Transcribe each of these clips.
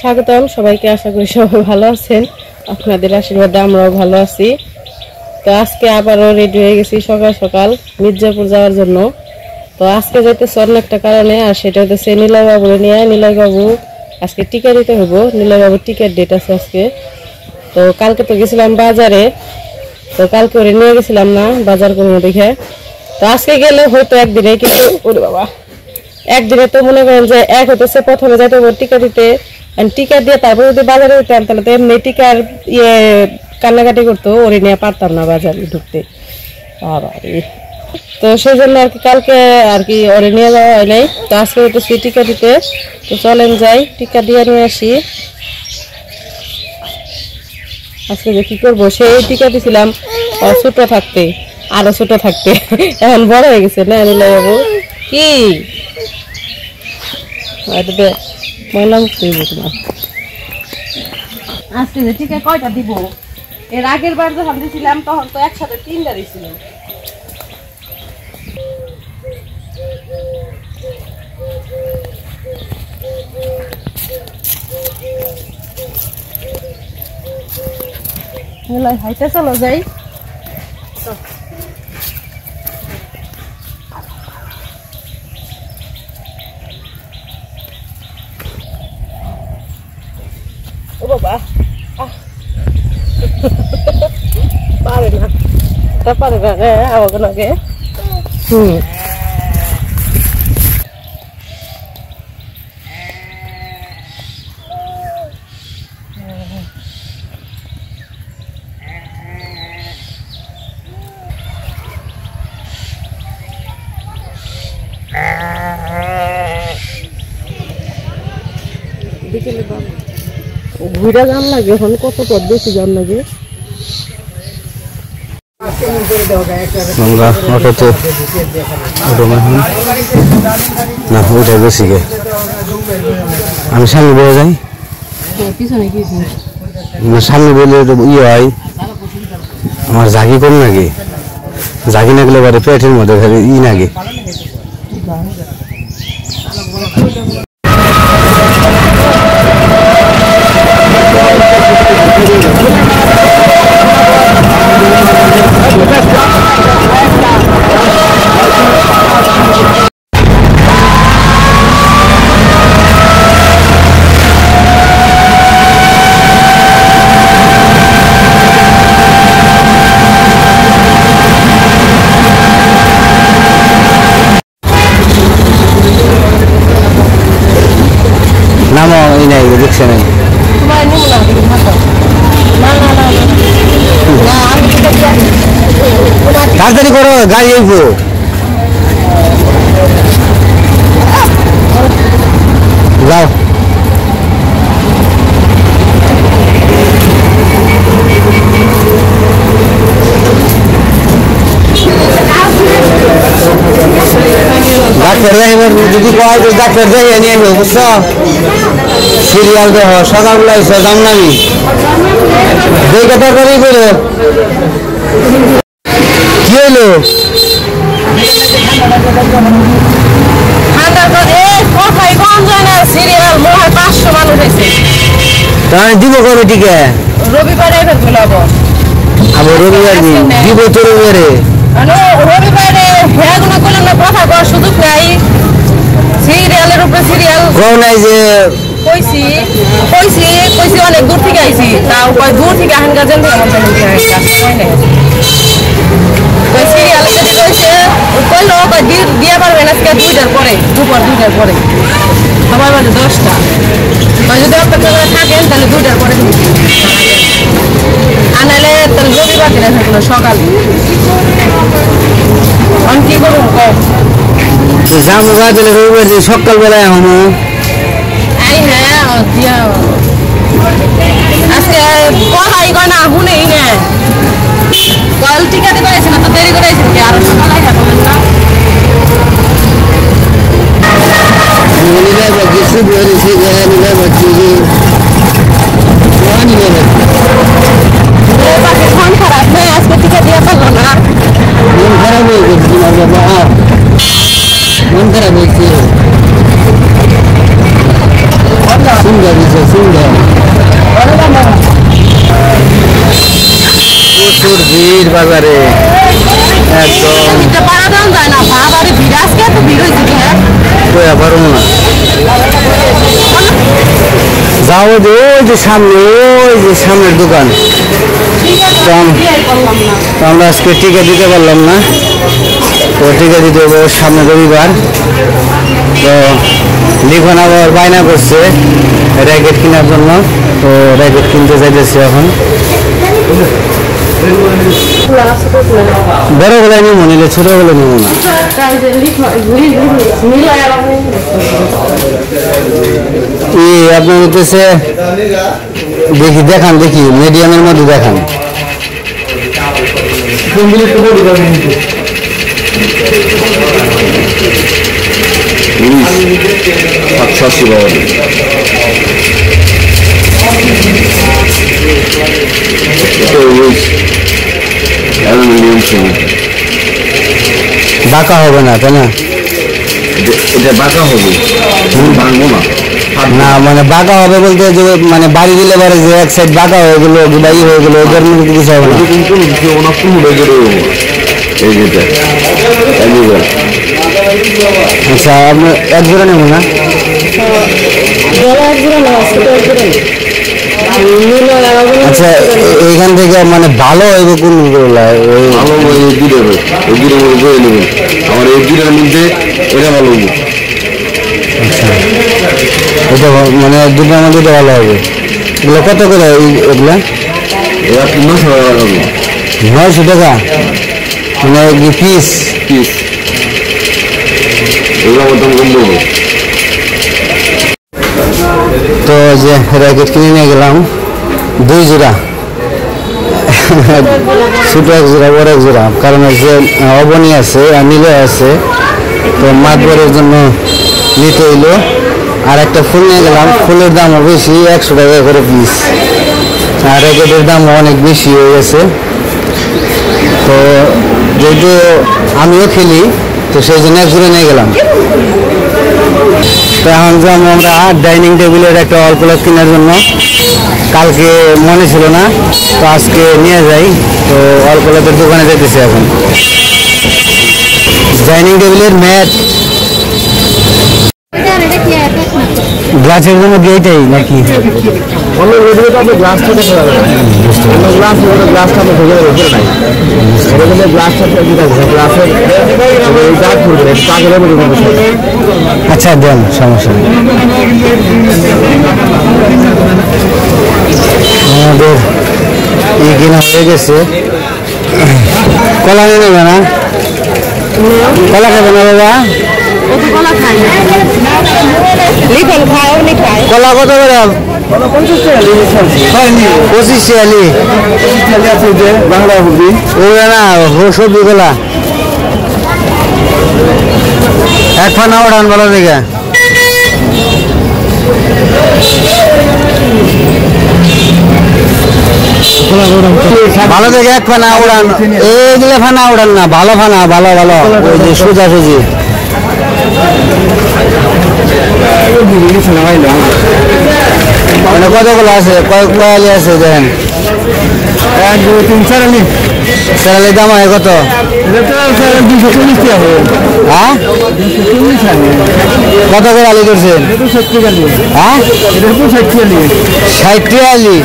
স্বাগতম সবাইকে। আশা করি সবাই ভালো আছেন, আপনাদের আশীর্বাদে আমরাও ভালো আছি। তো আজকে আবারও রেডি হয়ে গেছি সকাল সকাল মির্জাপুর যাওয়ার জন্য। তো আজকে যাইতেছে অন্য একটা কারণে, আর সেটা হচ্ছে নিলয় বাবুর নিয়ে। নিলয় বাবু আজকে টিকা দিতে হবো, নিলয় বাবুর টিকার ডেট আছে আজকে। তো কালকে তো গেছিলাম বাজারে, তো কালকে ওরে নিয়ে গেছিলাম না বাজার কোনো দেখে। তো আজকে গেলে হয়তো একদিনে, কিন্তু ওরে বাবা একদিনে তো মনে করেন যে এক হতেছে প্রথমে যাইতে হবে টিকা দিতে, টিকা দিয়ে তারপর যদি বাজারে দিতাম তাহলে তো এমনি টিকার কান্নাকাটি করতো, ওরে নিয়ে পারতাম না বাজারে ঢুকতে। তো সেই জন্য আর কি কালকে আর কি ওরে নিয়ে যাওয়া হয় নাই। তো আজকে হইতেছি টিকা দিতে। তো চলেন যাই টিকা দিয়ে নিয়ে আসি। আজকে যে কি করবো, সেই টিকা দিছিলাম ছোট থাকতে, আরো ছোট থাকতে, এখন বড় হয়ে গেছে না নিলয় বাবু। কি ময়লা মুক্ত হইব তোমার। আজকে যে টিকা কয়টা দিব, এর আগের বার যখন দিছিলাম তখন তো একসাথে 3টা দিছিল। হাইটা চলো যাই। ও বাবা পারে না, তা পারে না রে আমাকে নাকি। বিকেলে বাবা ঘুরে যান লাগে, এখন কত পথ বেশি যান লাগে। আমরা অটোতে না ওইটা বেশি গে, আমি সামনে বেড়ে যাই না, সামনে বেরলে ইয়ে হয় আমার জাগি কম নাকি, জাগি না গেলে বারে পেটের মধ্যে ই নাকি। নামো এই নাই রিক্সা নেই, তাড়াতাড়ি করো গাড়ি আইব। যাও ডাক্তার যাইবার যদি কয় ডাক্তার যাই নিয়ে আসবো, বুঝছো? সিরিয়াল দেহ সকালবেলা এসে দাম নামি দুই কথা করেই করো। কি হইলো দিব কবে টিকা? রবিবারে আবার রবিবার দিব তো রবিবারে। রবিবারে হ্যাঁ গুলো করলাম না, কথা করার সুযোগ নাই। সিরিয়ালের উপরে সিরিয়াল কও নাই যে কইছি কইছি কইছি অনেক দূর থেকে আইছি, তাও কয় দূর থেকে আহেন গাছেন থেকে আমার সিরিয়াল কইছে কইলো দিয়ে পারবেন আজকে 2টার পরে, দুপুর 2টার পরে, আমার বাজে 10টা। যদি আপনার থাকেন তাহলে 2টার পরে আনালে তাহলে রবিবার দিনে থাকলো সকাল। আমি কি করুন কম যাবো গাছলে রবিবার দিন সকালবেলায় হমো। এই হ্যাঁ আজকে কথাই কয় না, শুনেই না কল টিকা দিতে পারছি না, তো দেরি করে আইসি কি আরো সকালে থাকবেন না। মন খারাপ নেই, আজকে টিকা দিয়ে পারলো না। মন খারাপ হয়ে গেছে, মন খারাপ হয়েছে। সুন্দর প্রচুর ভিড় বাজারে একদম কয়া পারবো না যাও যে ওই যে সামনে ওই যে সামনের দোকান তো আমরা আজকে টিকা দিতে পারলাম না তো টিকা দিতে হবে সামনে রবিবার তো লিখন আবার বায়না করছে র্যাকেট কেনার জন্য তো র্যাকেট কিনতে চাইতেছি এখন বড় গুলো নিবো নিলে ছোট গুলো নিবো না আপনার হচ্ছে দেখি দেখান দেখি মিডিয়ামের মধ্যে দেখান বাঁকা হবে না তাই না এটা বাঁকা হবে ভাঙবো না না মানে বাঁকা হবে বলতে যে মানে বাড়ি দিলে পারে যে এক সাইড বাঁকা হয়ে গেলো বাই হয়ে গেলো ওদের মধ্যে কিছু হবে না কিন্তু এই যেটা আচ্ছা আপনি এক জোড়া নেব না আচ্ছা এইখান থেকে মানে ভালো হইব কোনগুলো ভালো এই দুটো এই দুটোর মধ্যে নেবেন আমার এই দুটোর মধ্যে এটা ভালো হবে আচ্ছা এটা মানে দুটোর মধ্যে এটা ভালো হবে এগুলো কত করে এগুলা এরা 900 টাকা হবে 900 টাকা মানে পিস পিস এগুলো দাম কম দেবো তো যে র্যাকেট কিনে নিয়ে গেলাম 2 জোড়া ছোট এক জোড়া বড় এক জোড়া কারণ হচ্ছে অবনী আছে আর নীলে আছে তো মাতবরের জন্য নিতে হইলো আর একটা ফুল নিয়ে গেলাম ফুলের দামও বেশি 100 টাকা করে পিস আর র্যাকেটের দামও অনেক বেশি হয়ে গেছে তো যেহেতু আমিও খেলি তো সেই জন্য এক জোড়া নিয়ে গেলাম তো এখন যাবো আমরা ডাইনিং টেবিলের একটা অল প্লাস কেনার জন্য কালকে মনে ছিল না তো আজকে নিয়ে যাই তো অল প্লাসের দোকানে যেতেছি এখন ডাইনিং টেবিলের ম্যাট গ্লাসের জন্য এইটাই নাকি আচ্ছা দেন সমস্যা নেই আমাদের এই কেনা হয়ে গেছে কলা নিয়ে নেবে না কলা খাবে না বাবা কলা কত করে 25 টাকা বাংলা হবি ওরা না সবজি কলা এক ফানা ওঠান ভালো দেখে ভালো দেখে এক ফানা উড়ান এইগুলো ফানা উড়ান না ভালো ফানা ভালো ভালো ওই যে সোজা সুজি মানে কতগুলো আছে কয়ালি আছে দেখেন 1 2 3 4 স্যালারি দাম হয় কত 240 টাকা হ্যাঁ কত করে আলি করছেন হ্যাঁ 60 টাকা আলি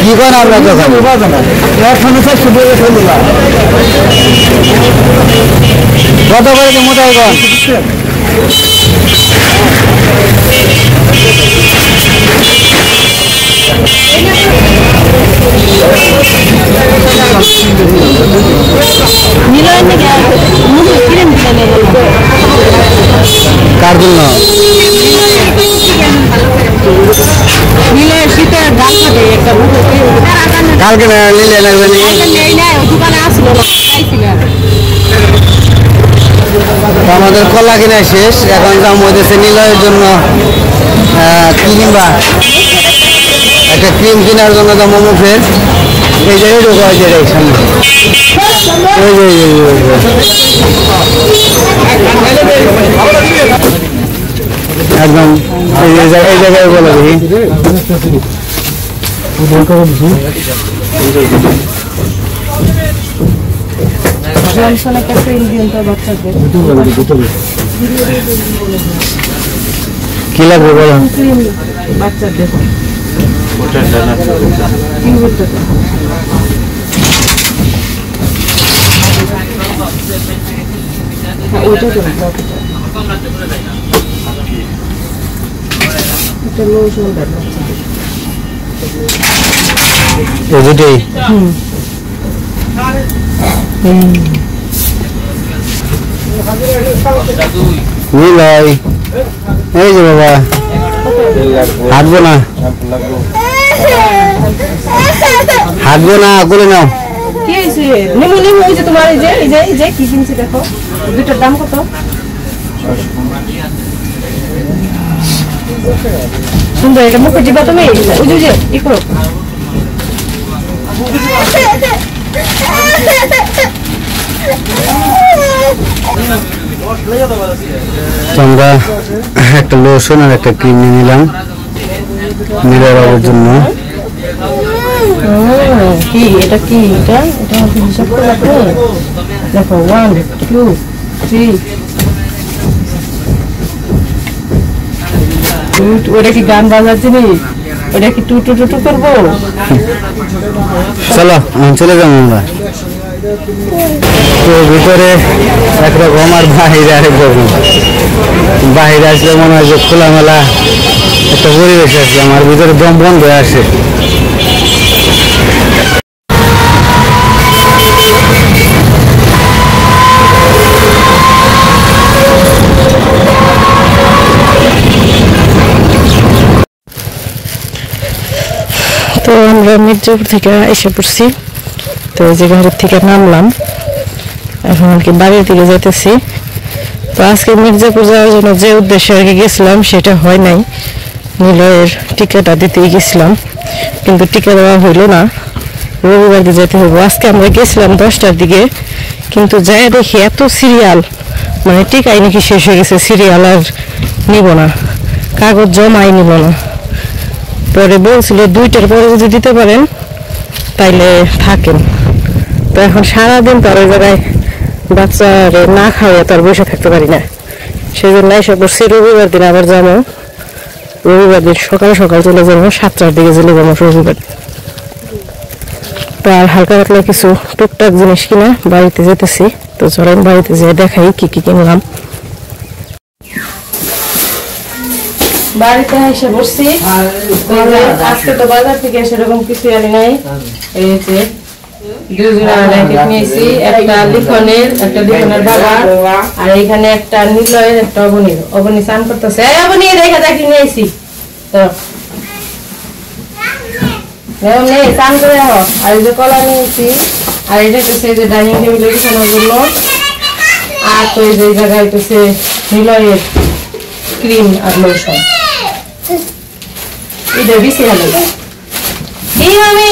কি করেন আপনার দোকান কত করে তো মোটাই কন কার জন্য কালকে নিলে লাগবে আমাদের কলা কিনা শেষ এখন দাম হইতেছে নিলয়ের জন্য কি কিনবা একটা ক্রিম কেনার জন্য দাম মুখের এই যে ঢোকা হয় যে সামনে ওই যে একদম এই জায়গায় বলে দেখি কি লাগবে বলো বাচ্চাদের নিলয় এই যে বাবা হাঁটবো না করে নাও কি হয়েছে নিমু নিমু ওই যে তোমার এই যে কি কিনছে দেখো দুইটার দাম কত সুন্দর এটা মুখে দিবা তুমি ওই যে ই করো আমরা একটা লোশন আর একটা ক্রিম নিয়ে নিলাম নিরার জন্য কি এটা কি এটা এটা হিসাব করে রাখো দেখো 1 2 3 ওটা কি গান বাজাচ্ছে নি ওটা কি টু টু টু টু করবো চলো চলে যাবো আমরা তো ভিতরে একরকম আর বাহিরে আরেকরকম বাহিরে আসলে মনে হয় যে খোলামেলা একটা পরিবেশ আছে আমার ভিতরে দম বন্ধ হয়ে আসে তো আমরা মির্জাপুর থেকে এসে পড়ছি তো যে ঘরের থেকে নামলাম এখন আর কি বাড়ির দিকে যেতেছি তো আজকে মির্জাপুর যাওয়ার জন্য যে উদ্দেশ্যে আর কি গেছিলাম সেটা হয় নাই নিলয়ের টিকাটা দিতেই গেছিলাম কিন্তু টিকা দেওয়া হইলো না রবিবার দিয়ে যেতে হবো আজকে আমরা গেছিলাম 10টার দিকে কিন্তু যাই দেখি এত সিরিয়াল মানে টিকাই নাকি শেষ হয়ে গেছে সিরিয়াল আর নিব না কাগজ জমাই নিব না পরে বলছিল 2টার পরে যদি দিতে পারেন তাইলে থাকেন তো এখন সারাদিন তো আর ওই জায়গায় বাচ্চারে না খাওয়া তো আর বসে থাকতে পারি না সেই জন্য এসে বসছি রবিবার দিন আবার যাবো রবিবার দিন সকাল সকাল চলে যাবো 7টার দিকে চলে যাবো রবিবার তো আর হালকা পাতলা কিছু টুকটাক জিনিস কিনা বাড়িতে যেতেছি তো চলেন বাড়িতে যেয়ে দেখাই কি কি কিনলাম বাড়িতে এসে বসছি আজকে তো বাজার থেকে সেরকম কিছু আনি নাই এই যে একটা লিখনের বাবা আর এখানে একটা নিলয়ের একটা অবনী স্নান করতেছে অবনী দেখা যাক নিয়ে আইছি তো স্নান করে আর এই যে কলা নিয়েছি আর এটা হচ্ছে যে ডাইনিং টেবিলে বিছানোর জন্য আর তো এই যে জায়গায় হচ্ছে নিলয়ের ক্রিম আর লোশন এটা বেশি ভালো কি মামি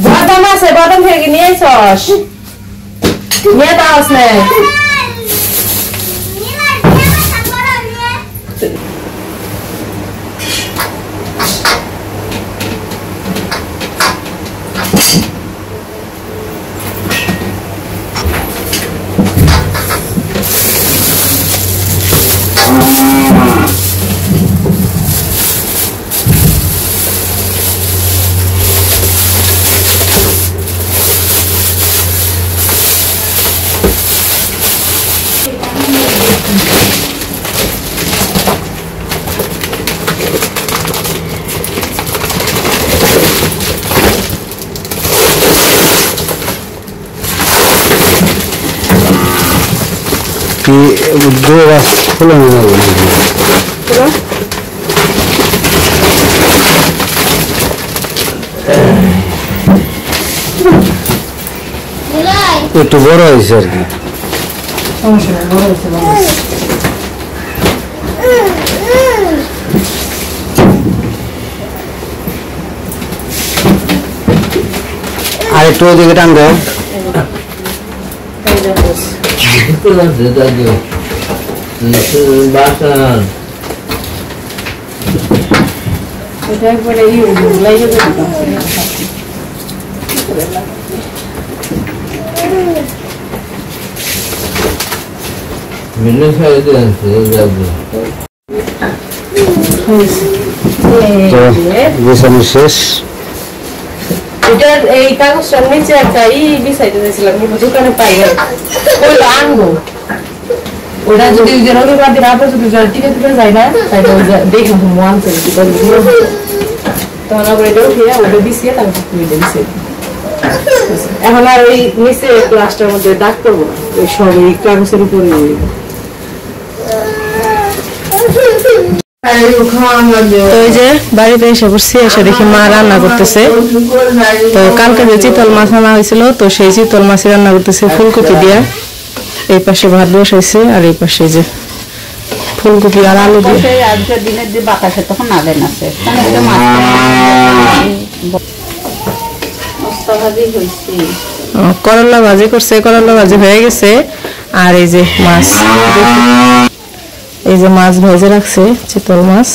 বাদাম আছে বাদাম থেকে নিয়ে আইছস নিয়ে দাওস না दो बस फुल একটু বড় হয়েছে আর কি একটু ওইদিকে টানবো। শেষ এটার এই কাগজটার নিচে একটা বিছাইতে দিয়েছিলাম, কিন্তু দোকানে পাই না, ওইটা আনবো। ওটা যদি রবিবার দিন আবার যদি টিকিট দিতে যায় না, তাহলে দেখুন আনতে তখন আবার এটা উঠিয়ে ওটা বিছিয়ে তারপর দিছে। এখন আর ওই নিচে প্লাস্টার মধ্যে দাগ করবো না, ওই সব এই কাগজের উপরে ওই যে বাড়িতে এসে বসছি, এসে দেখি মা রান্না করতেছে। তো কালকে যে চিতল মাছ আনা হয়েছিল, তো সেই চিতল মাছ রান্না করতেছে ফুলকপি দিয়া। এই পাশে ভাত বসাইছে আর এই পাশে যে ফুলকপি আর আলু দিয়ে। দিনের যে বাতাসে তখন আলেন আছে করলা ভাজি করছে, করলা ভাজি হয়ে গেছে। আর এই যে মাছ, এই যে মাছ ভেজে রাখছে চিতল মাছ।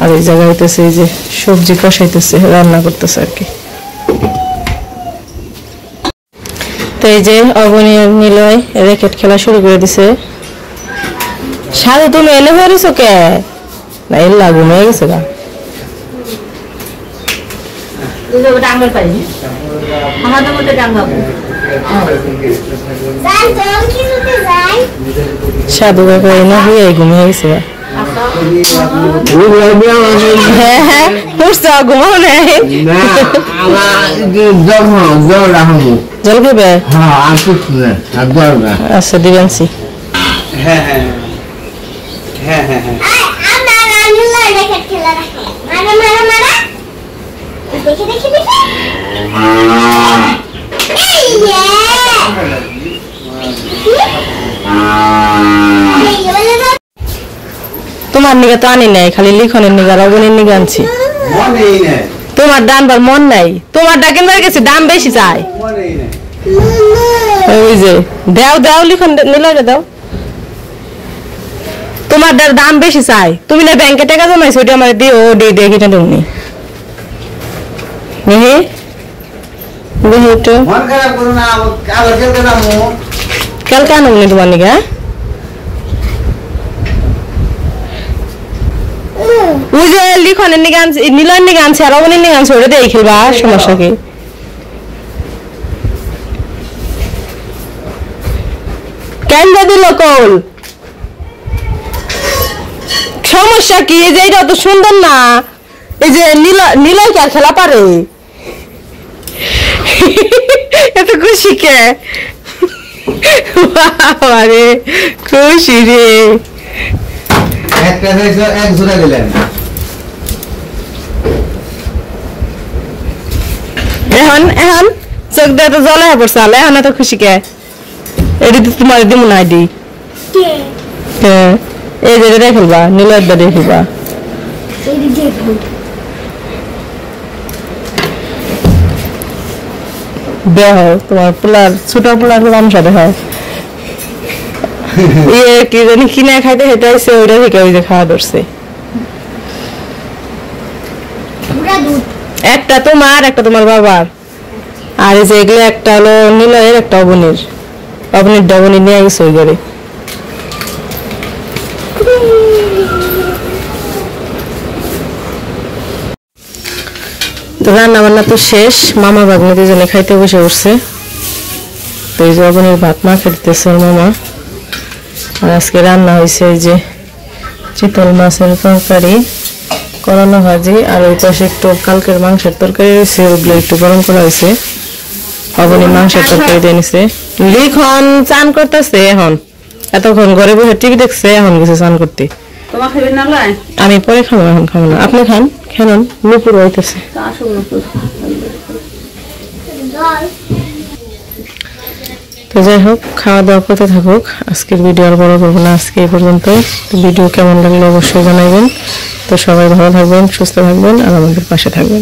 আর এই জায়গায় হইতেছে এই যে সবজি কষাইতেছে, রান্না করতেছে আর কি। তো এই যে অবনী নিলয় র্যাকেট খেলা শুরু করে দিছে। সাথে তুমি এনে ফেরিস কে না এল্লা ঘুমিয়ে গেছে গা। ডাঙ্গর পাই আমাদের মধ্যে ডাঙ্গাবো সাধু কাকা এনে হয়ে ঘুমিয়ে গেছে গা। হ্যাঁ হ্যাঁ বুঝছো, ঘুমাও নাই জল খাবে? আচ্ছা দিবেনছি। হ্যাঁ হ্যাঁ হ্যাঁ হ্যাঁ হ্যাঁ তোমার নিগা তো আনি নাই, খালি লিখনের নিগা রবনের নিগা আনছি। তোমার দাম বার মন নাই, তোমার ডাকেন বার গেছে দাম বেশি চাই। ওই যে দাও দাও লিখন নিলে দাও, তোমার দাম বেশি চাই। তুমি না ব্যাংকে টাকা জমাইছো, ওইটা আমার দিও, দিয়ে দিয়ে কিনা তুমি দেখি দেখি একটু কালকে আনো তোমার নিগা। ওই যে লিখনের নিগা আনছে, নীলের নিগা আনছে আর অবনীর নিগা আনছে, ওটা দিয়ে খেলবা, সমস্যা কি? কেন দিল কল, সমস্যা কি? এই যে এটা তো সুন্দর না, এই যে নীলয় কি আর খেলা পারে? এত খুশি কে? বাবারে খুশি রে। এক জোড়া দিলেন। এখন এখন চোখ দিয়ে তো জলে পড়ছে, এখন এত খুশি কে? এটি তো তোমার দিব না দি। হ্যাঁ এই যে রে খেলবা, নীলের দিয়ে খেলবা। দেহ তোমার পোলার ছোট পোলার মানুষ দেহ ইয়ে কি জানি কিনে খাইতে হেঁটে আসছে, ওইটা থেকে ওই যে খাওয়া ধরছে। একটা তোমার একটা তোমার বাবার, আর এই যে এগুলো একটা হলো নীলয়ের, একটা অবনীর। অবনীর ডবনী নিয়ে গেছে ওই ঘরে। তো রান্না বান্না তো শেষ, মামা ভাগ্নে দুজনে খাইতে বসে উঠছে। তো এই যে অবনীর ভাত মা খেতেছে মামা। আর আজকে রান্না হয়েছে এই যে চিতল মাছের তরকারি, করলা ভাজি, আর ওই পাশে একটু কালকের মাংসের তরকারি রয়েছে, ওগুলো একটু গরম করা হয়েছে। অবনী মাংসের তরকারি দিয়ে নিছে। লিখন চান করতেছে, এখন এতক্ষণ ঘরে বসে টিভি দেখছে, এখন গেছে চান করতে। তোমার খাবেন না লাই? আমি পরে খাবো, এখন খাবো না। আপনি খান, খেলেন, নুপুর হইতেছে। তো যাই হোক, খাওয়া দাওয়া করতে থাকুক। আজকের ভিডিও আর বড় করবো না, আজকে এই পর্যন্ত। ভিডিও কেমন লাগলো অবশ্যই জানাবেন। তো সবাই ভালো থাকবেন, সুস্থ থাকবেন আর আমাদের পাশে থাকবেন।